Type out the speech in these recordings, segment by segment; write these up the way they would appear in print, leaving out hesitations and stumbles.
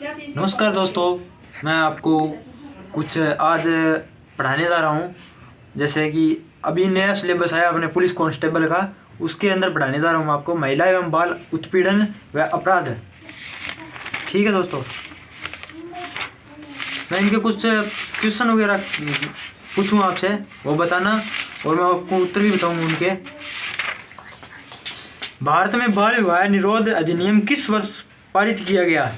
नमस्कार दोस्तों, मैं आपको कुछ आज पढ़ाने जा रहा हूँ। जैसे कि अभी नया सिलेबस आया अपने पुलिस कांस्टेबल का, उसके अंदर पढ़ाने जा रहा हूँ आपको महिला एवं बाल उत्पीड़न व अपराध। ठीक है दोस्तों, मैं इनके कुछ क्वेश्चन वगैरह पूछूँ आपसे, वो बताना और मैं आपको उत्तर भी बताऊँगा उनके। भारत में बाल विवाह निरोध अधिनियम किस वर्ष पारित किया गया?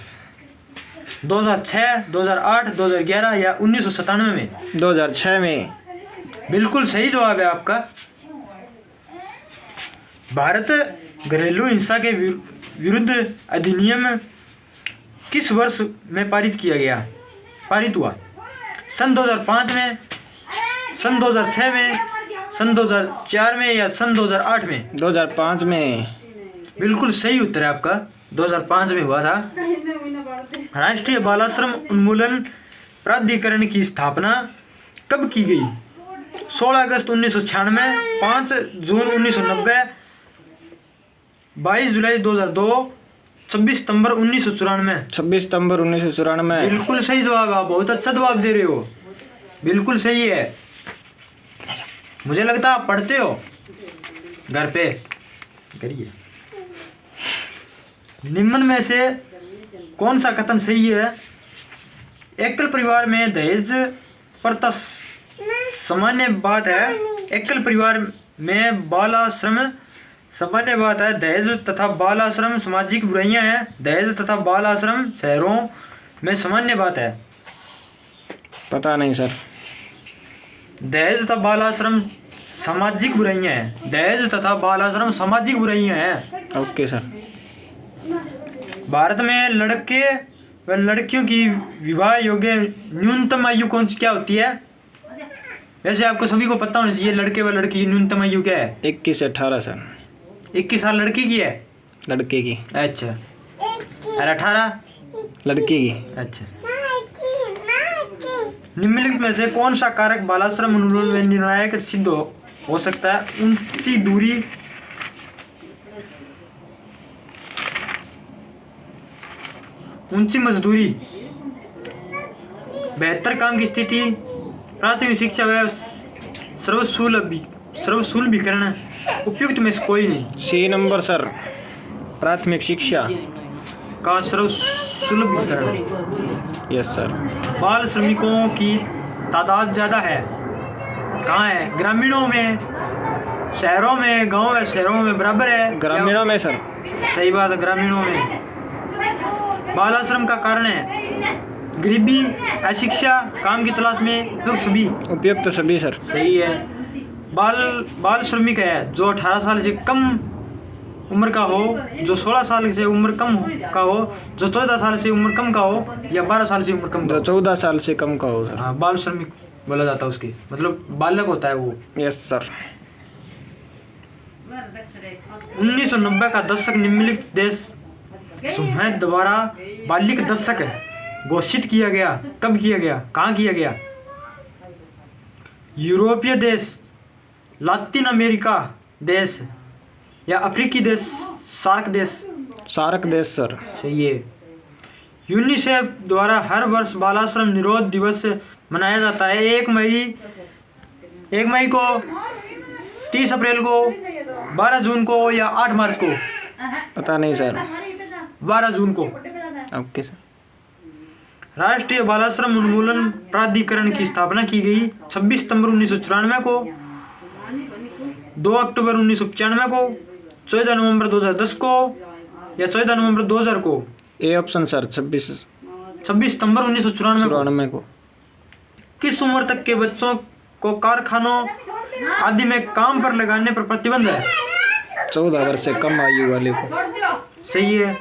2006, 2008, 2011 या 1997 में? 2006 में। बिल्कुल सही जवाब है आपका। भारत घरेलू हिंसा के विरुद्ध अधिनियम किस वर्ष में पारित हुआ? सन 2005 में, सन 2006 में, सन 2004 में या सन 2008 में? 2005 में। बिल्कुल सही उत्तर है आपका, 2005 में हुआ था। राष्ट्रीय बालाश्रम उन्मूलन प्राधिकरण की स्थापना कब की गई? 16 अगस्त 1996, 5 जून 1990, 22 जुलाई 2002, 26 सितंबर 1994? 26 सितंबर 1994। बिल्कुल सही जवाब, आप बहुत अच्छा जवाब दे रहे हो, बिल्कुल सही है। मुझे लगता है आप पढ़ते हो घर पे, करिए। निम्न में से कौन सा कथन सही है? एकल परिवार में दहेज प्रथा सामान्य बात है। एकल परिवार में बालाश्रम सामान्य बात है। दहेज तथा बालाश्रम सामाजिक बुराइयां हैं। दहेज तथा बालाश्रम शहरों में सामान्य बात है। पता नहीं सर। दहेज तथा बालाश्रम सामाजिक बुराइयां हैं। दहेज तथा बालाश्रम सामाजिक बुराइयां हैं। Okay sir. भारत में लड़के व लड़कियों की विवाह योग्य न्यूनतम आयु कौन सी क्या होती है? वैसे आपको सभी को पता होना चाहिए, लड़के व लड़की की न्यूनतम आयु क्या है? 21 से 18 सर। 21 साल लड़की की है? लड़के की। अच्छा, और 18 लड़की की। अच्छा। निम्नलिखित में से कौन सा कारक बालाश्रम उन्मूलन में निर्णायक सिद्ध हो सकता है? ऊंची दूरी, ऊंची मजदूरी, बेहतर काम की स्थिति, प्राथमिक शिक्षा व सर्वसुलभीकरण। उपयुक्त में से कोई नहीं। सी नंबर सर, प्राथमिक शिक्षा का सर्वसुलभीकरण। Yes sir. बाल श्रमिकों की तादाद ज़्यादा है, कहाँ है? ग्रामीणों में, शहरों में, गांव व शहरों में बराबर है? ग्रामीणों में सर। सही बात है, ग्रामीणों में। बालाश्रम का कारण है गरीबी, अशिक्षा, काम की तलाश में, उपयुक्त सभी सर। सही है। बाल श्रमिक है जो 18 साल से कम उम्र का हो, जो 16 साल से उम्र कम का हो, जो 14 साल से उम्र कम का हो या 12 साल से उम्र कम का हो। 14 साल से कम का हो सर। हाँ, बाल श्रमिक बोला जाता है उसके, मतलब बालक होता है वो। Yes sir. 1990 का दशक निम्नलिखित देश समूह द्वारा बालिक दशक घोषित किया गया। कब किया गया, कहाँ किया गया? यूरोपीय देश, लातिन अमेरिका देश या अफ्रीकी देश? सार्क देश। सार्क देश सर। सही है। यूनिसेफ द्वारा हर वर्ष बालाश्रम निरोध दिवस मनाया जाता है। 1 मई को, 30 अप्रैल को, 12 जून को या 8 मार्च को? पता नहीं सर। 12 जून को। Okay sir. राष्ट्रीय बालाश्रम उन्मूलन प्राधिकरण की स्थापना की गई 26 सितंबर 1994 को, 2 अक्टूबर 1995 को, 14 नवंबर 2010 को या 14 नवंबर 2000 को? ए ऑप्शन सर, 26 सितंबर 1994 को। किस उम्र तक के बच्चों को कारखानों आदि में काम पर लगाने पर प्रतिबंध है? 14 वर्ष से कम आयु वाले को। सही है।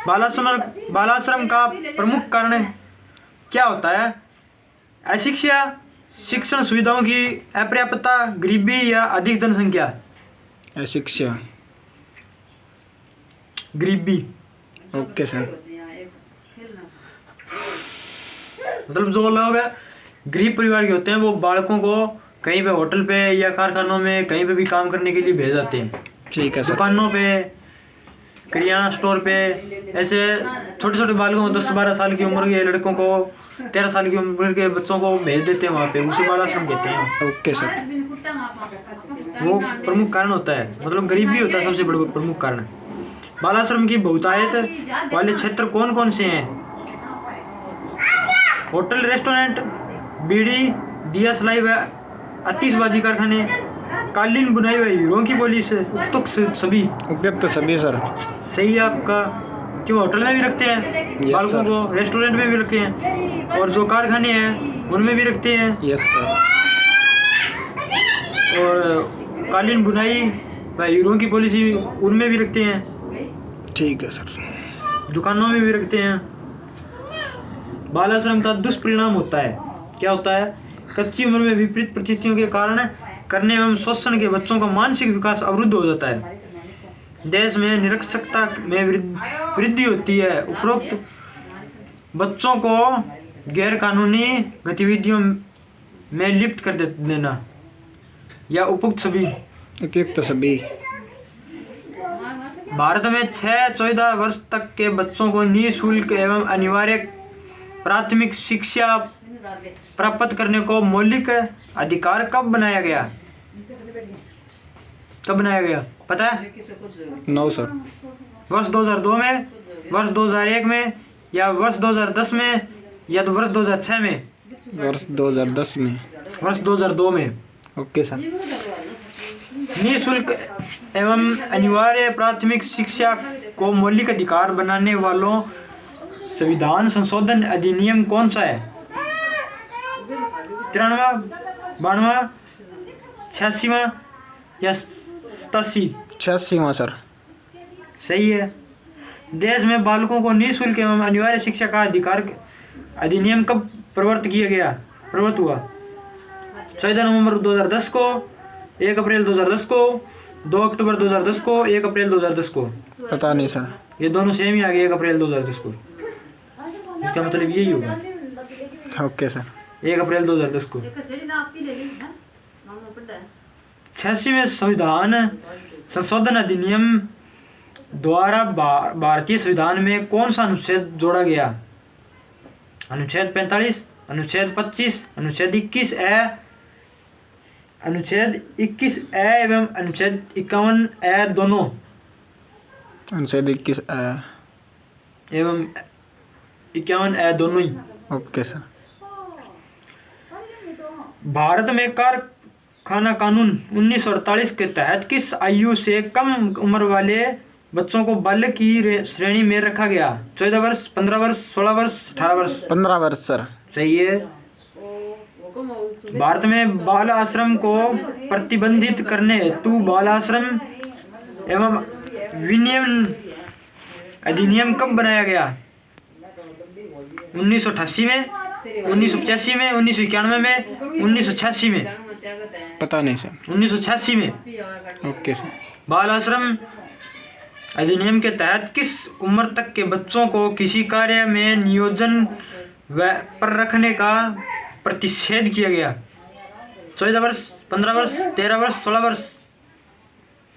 बालाश्रम का प्रमुख कारण क्या होता है? अशिक्षा, शिक्षण सुविधाओं की अपर्याप्तता, गरीबी या अधिक जनसंख्या? अशिक्षा। गरीबी। Okay sir. मतलब जो लोग गरीब परिवार के होते हैं वो बालकों को कहीं पे होटल पे या कारखानों में कहीं पे भी काम करने के लिए भेज जाते हैं। ठीक है सर। दुकानों पे किराना स्टोर पे, ऐसे छोटे छोटे बालकों को 10-12 साल की उम्र के लड़कों को, 13 साल की उम्र के बच्चों को भेज देते हैं वहाँ पे, उसे बाल आश्रम कहते हैं। Okay sir. वो प्रमुख कारण होता है, मतलब गरीबी होता है सबसे बड़ा प्रमुख कारण। बाल आश्रम की बहुतायत वाले क्षेत्र कौन कौन से हैं? होटल, रेस्टोरेंट, बीड़ी, दिया सलाई व आतिशबाजी कारखाने, कालीन बुनाई व हीरों की बोली से उपयुक्त सभी। उपयुक्त सभी सर। सही है आपका। क्यों होटल में भी रखते हैं बालकों सर। को, रेस्टोरेंट में भी रखते हैं, और जो कारखाने हैं उनमें भी रखते हैं, यस सर। और कालीन बुनाई व हीरों की पॉलिसी उनमें भी रखते हैं, ठीक है सर। दुकानों में भी रखते हैं। बाल आश्रम का दुष्परिणाम होता है, क्या होता है? कच्ची उम्र में विपरीत परिस्थितियों के कारण करने एवं शोषण के बच्चों का मानसिक विकास अवरुद्ध हो जाता है। देश में निरक्षरता में वृद्धि होती है। उपरोक्त बच्चों को गैर कानूनी गतिविधियों में लिप्त कर देना या उपयुक्त सभी। उपयुक्त सभी। भारत में 6-14 वर्ष तक के बच्चों को निःशुल्क एवं अनिवार्य प्राथमिक शिक्षा प्राप्त करने को मौलिक अधिकार कब बनाया गया? कब बनाया गया पता है? 9 सर। वर्ष 2002 में, वर्ष 2001 में, या वर्ष 2010 में, या तो वर्ष 2006 में? वर्ष 2010 में। वर्ष 2002 में। Okay sir. निःशुल्क एवं अनिवार्य प्राथमिक शिक्षा को मौलिक अधिकार बनाने वालों संविधान संशोधन अधिनियम कौन सा है? 93वां, 92वां, 86वां या 87? 86वां सर। सही है। देश में बालकों को निःशुल्क एवं अनिवार्य शिक्षा का अधिकार अधिनियम कब प्रवर्त हुआ? 14 नवंबर 2010 को, 1 अप्रैल 2010 को, 2 अक्टूबर 2010 को, 1 अप्रैल 2010 को? पता नहीं सर। ये दोनों सेम ही आ गए, 1 अप्रैल 2010 को। इसका मतलब यही होगा। Okay sir. 1 अप्रैल 2010 को। 86वें संविधान संशोधन अधिनियम द्वारा भारतीय संविधान में कौन सा अनुच्छेद जोड़ा गया? अनुच्छेद 45, अनुच्छेद 25, अनुच्छेद 21A, अनुच्छेद 21A एवं अनुच्छेद 51A दोनों? अनुच्छेद 21A एवं 51A दोनों ही। Okay sir. भारत में कारखाना कानून 1948 के तहत किस आयु से कम उम्र वाले बच्चों को बालक की श्रेणी में रखा गया? 14 वर्ष, 15 वर्ष, 16 वर्ष, 18 वर्ष? 15 वर्ष सर। सही है। भारत में बाल आश्रम को प्रतिबंधित करने हेतु बाल आश्रम एवं विनियमन अधिनियम कब बनाया गया? 1988 में, 1985 में, 1991 में, 1986 में? पता नहीं सर। 1986 में। Okay sir. बाल आश्रम अधिनियम के तहत किस उम्र तक के बच्चों को किसी कार्य में नियोजन पर रखने का प्रतिषेध किया गया? 14 वर्ष, 15 वर्ष, 13 वर्ष, 16 वर्ष?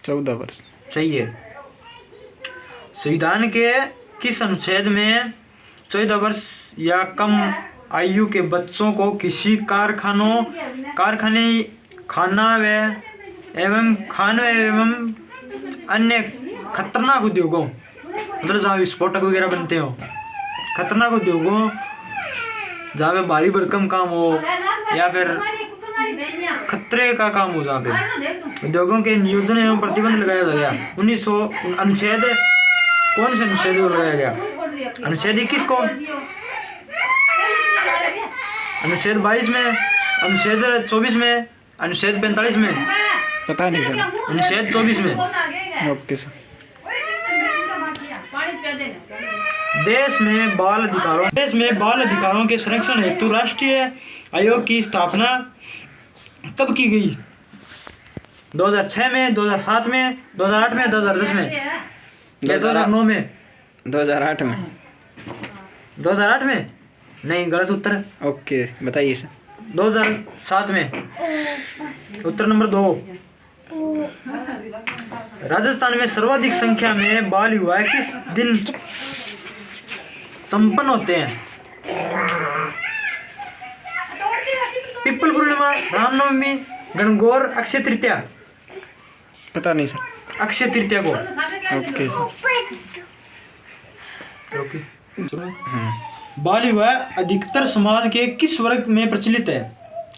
14 वर्ष। सही है। संविधान के किस अनुच्छेद में 14 वर्ष या कम आयु के बच्चों को किसी कारखाने खाना एवं अन्य खतरनाक उद्योगों, मतलब जहाँ विस्फोटक वगैरह बनते हो, खतरनाक उद्योगों जहाँ पे भारी भरकम काम हो या फिर खतरे का काम हो, जहाँ पे उद्योगों के नियोजन एवं प्रतिबंध लगाया गया? 1900 अनुच्छेद कौन से अनुच्छेद को लगाया गया? अनुच्छेद 21 को, अनुच्छेद 22 में, अनुच्छेद 24 में, अनुच्छेद 45 में? पता नहीं सर। अनुच्छेद 24 में। Okay sir. देश में बाल अधिकारों के संरक्षण हेतु राष्ट्रीय आयोग की स्थापना कब की गई? 2006 में, 2007 में, 2008 में, 2010 में या 2009 में? 2008 में। 2008 में? नहीं, गलत उत्तर है। ओके बताइए सर। 2007 में। उत्तर नंबर 2। राजस्थान में सर्वाधिक संख्या में बाल विवाह किस दिन संपन्न होते हैं? पिपल पूर्णिमा, रामनवमी, गणगौर, अक्षय तृतीया। पता नहीं सर। अक्षय तृतीया को। ओके बाल विवाह अधिकतर समाज के किस वर्ग में प्रचलित है?